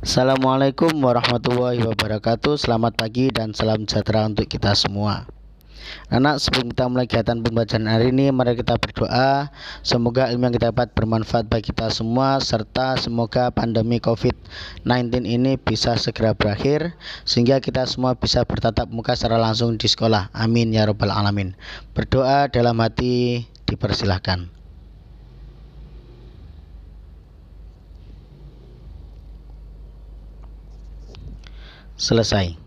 Assalamualaikum warahmatullahi wabarakatuh. Selamat pagi dan salam sejahtera untuk kita semua. Anak, sebelum kita mulai kegiatan pembacaan hari ini, mari kita berdoa. Semoga ilmu yang kita dapat bermanfaat bagi kita semua, serta semoga pandemi COVID-19 ini bisa segera berakhir, sehingga kita semua bisa bertatap muka secara langsung di sekolah. Amin ya robbal alamin. Berdoa dalam hati dipersilahkan. Selesai.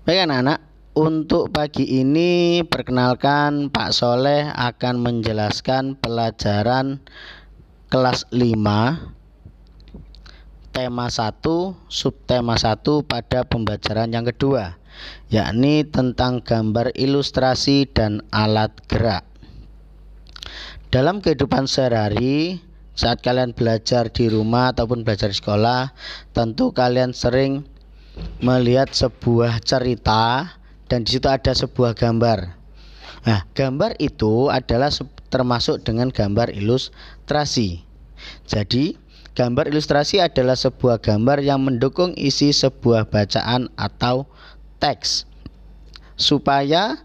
Baik anak-anak, untuk pagi ini perkenalkan Pak Soleh akan menjelaskan pelajaran kelas 5 tema 1 subtema 1 pada pembelajaran yang kedua, yakni tentang gambar ilustrasi dan alat gerak. Dalam kehidupan sehari-hari, saat kalian belajar di rumah ataupun belajar di sekolah, tentu kalian sering melihat sebuah cerita dan di situ ada sebuah gambar. Nah, gambar itu adalah termasuk dengan gambar ilustrasi. Jadi, gambar ilustrasi adalah sebuah gambar yang mendukung isi sebuah bacaan atau teks, supaya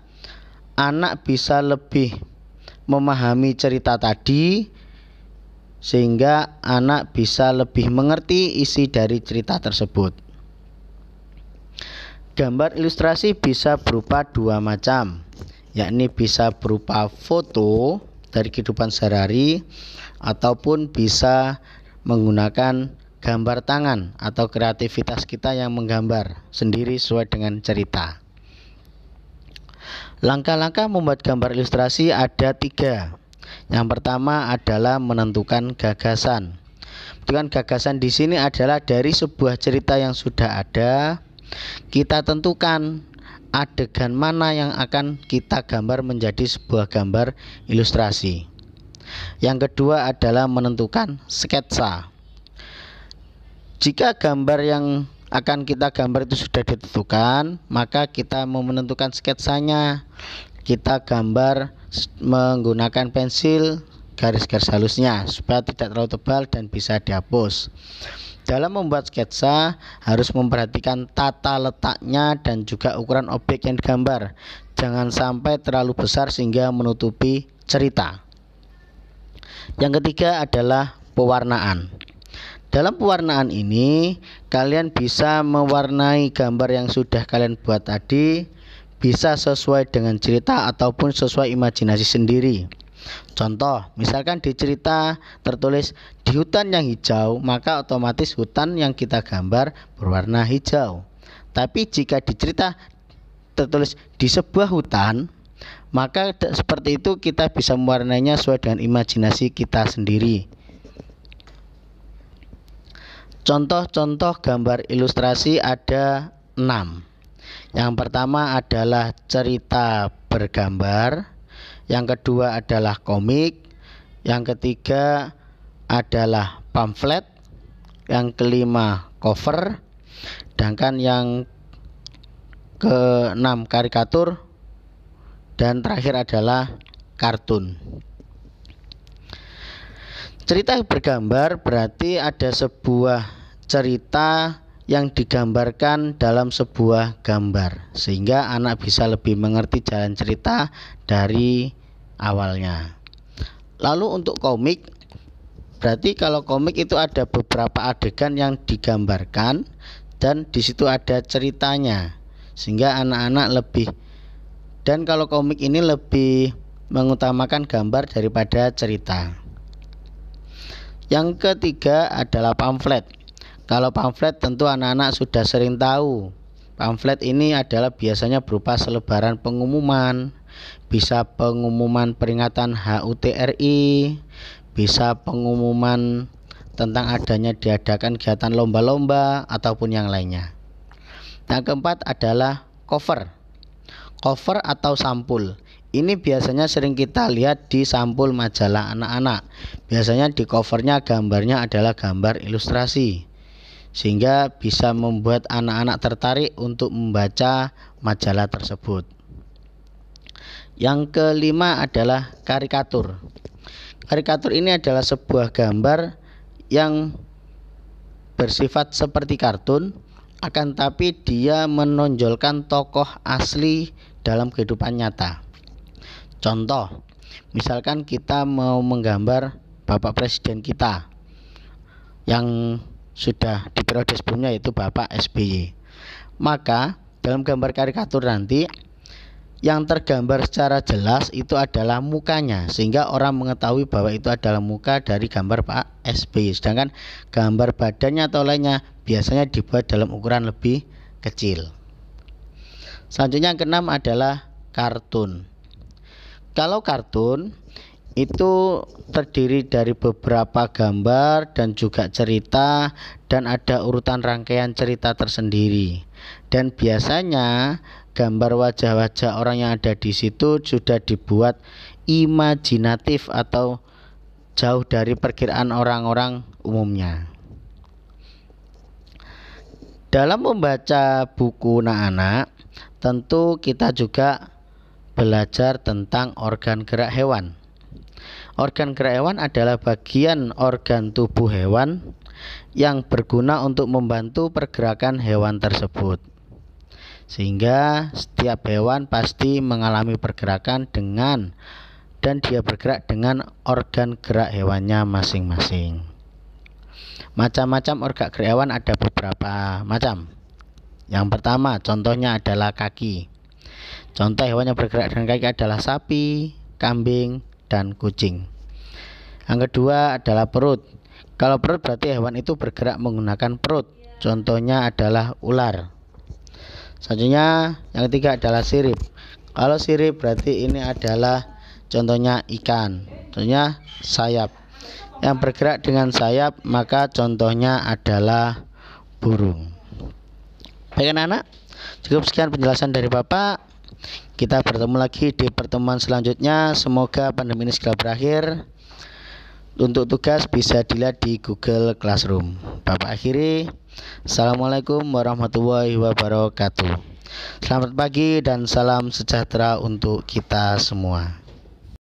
anak bisa lebih memahami cerita tadi, sehingga anak bisa lebih mengerti isi dari cerita tersebut. Gambar ilustrasi bisa berupa dua macam, yakni bisa berupa foto dari kehidupan sehari-hari ataupun bisa menggunakan gambar tangan atau kreativitas kita yang menggambar sendiri sesuai dengan cerita. Langkah-langkah membuat gambar ilustrasi ada 3. Yang pertama adalah menentukan gagasan. Menentukan gagasan di sini adalah dari sebuah cerita yang sudah ada, kita tentukan adegan mana yang akan kita gambar menjadi sebuah gambar ilustrasi. Yang kedua adalah menentukan sketsa. Jika gambar yang akan kita gambar itu sudah ditentukan, maka kita mau menentukan sketsanya. Kita gambar menggunakan pensil garis-garis halusnya supaya tidak terlalu tebal dan bisa dihapus. Dalam membuat sketsa harus memperhatikan tata letaknya dan juga ukuran objek yang digambar. Jangan sampai terlalu besar sehingga menutupi cerita. Yang ketiga adalah pewarnaan. Dalam pewarnaan ini, kalian bisa mewarnai gambar yang sudah kalian buat tadi, bisa sesuai dengan cerita ataupun sesuai imajinasi sendiri. Contoh, misalkan di cerita tertulis di hutan yang hijau, maka otomatis hutan yang kita gambar berwarna hijau. Tapi jika di cerita tertulis di sebuah hutan, maka seperti itu kita bisa mewarnainya sesuai dengan imajinasi kita sendiri. Contoh-contoh gambar ilustrasi ada 6. Yang pertama adalah cerita bergambar. Yang kedua adalah komik, yang ketiga adalah pamflet, yang kelima cover, sedangkan yang keenam karikatur, dan terakhir adalah kartun. Cerita bergambar berarti ada sebuah cerita yang digambarkan dalam sebuah gambar, sehingga anak bisa lebih mengerti jalan cerita dari awalnya. Lalu untuk komik, berarti kalau komik itu ada beberapa adegan yang digambarkan dan di situ ada ceritanya, sehingga anak-anak lebih, dan kalau komik ini lebih mengutamakan gambar daripada cerita. Yang ketiga adalah pamflet. Kalau pamflet tentu anak-anak sudah sering tahu. Pamflet ini adalah biasanya berupa selebaran pengumuman, bisa pengumuman peringatan HUT RI, bisa pengumuman tentang adanya diadakan kegiatan lomba-lomba ataupun yang lainnya. Yang keempat adalah cover. Cover atau sampul. Ini biasanya sering kita lihat di sampul majalah anak-anak. Biasanya di covernya gambarnya adalah gambar ilustrasi, sehingga bisa membuat anak-anak tertarik untuk membaca majalah tersebut. Yang kelima adalah karikatur. Karikatur ini adalah sebuah gambar yang bersifat seperti kartun, akan tapi dia menonjolkan tokoh asli dalam kehidupan nyata. Contoh, misalkan kita mau menggambar Bapak Presiden kita yang sudah di periode sebelumnya, yaitu Bapak SBY. Maka dalam gambar karikatur nanti yang tergambar secara jelas itu adalah mukanya, sehingga orang mengetahui bahwa itu adalah muka dari gambar Pak SBY. Sedangkan gambar badannya atau lainnya biasanya dibuat dalam ukuran lebih kecil. Selanjutnya yang keenam adalah kartun. Kalau kartun itu terdiri dari beberapa gambar dan juga cerita, dan ada urutan rangkaian cerita tersendiri. Dan biasanya gambar wajah-wajah orang yang ada di situ sudah dibuat imajinatif atau jauh dari perkiraan orang-orang umumnya. Dalam membaca buku anak-anak, tentu kita juga belajar tentang organ gerak hewan. Organ gerak hewan adalah bagian organ tubuh hewan yang berguna untuk membantu pergerakan hewan tersebut. Sehingga setiap hewan pasti mengalami pergerakan dan dia bergerak dengan organ gerak hewannya masing-masing. Macam-macam organ gerak hewan ada beberapa macam. Yang pertama, contohnya adalah kaki. Contoh hewan yang bergerak dengan kaki adalah sapi, kambing, dan kucing. Yang kedua adalah perut. Kalau perut berarti hewan itu bergerak menggunakan perut. Contohnya adalah ular. Selanjutnya yang ketiga adalah sirip. Kalau sirip berarti ini adalah contohnya ikan. Contohnya sayap. Yang bergerak dengan sayap maka contohnya adalah burung. Baik anak-anak, cukup sekian penjelasan dari Bapak. Kita bertemu lagi di pertemuan selanjutnya. Semoga pandemi ini segera berakhir. Untuk tugas bisa dilihat di Google Classroom. Bapak akhiri. Assalamualaikum warahmatullahi wabarakatuh. Selamat pagi dan salam sejahtera untuk kita semua.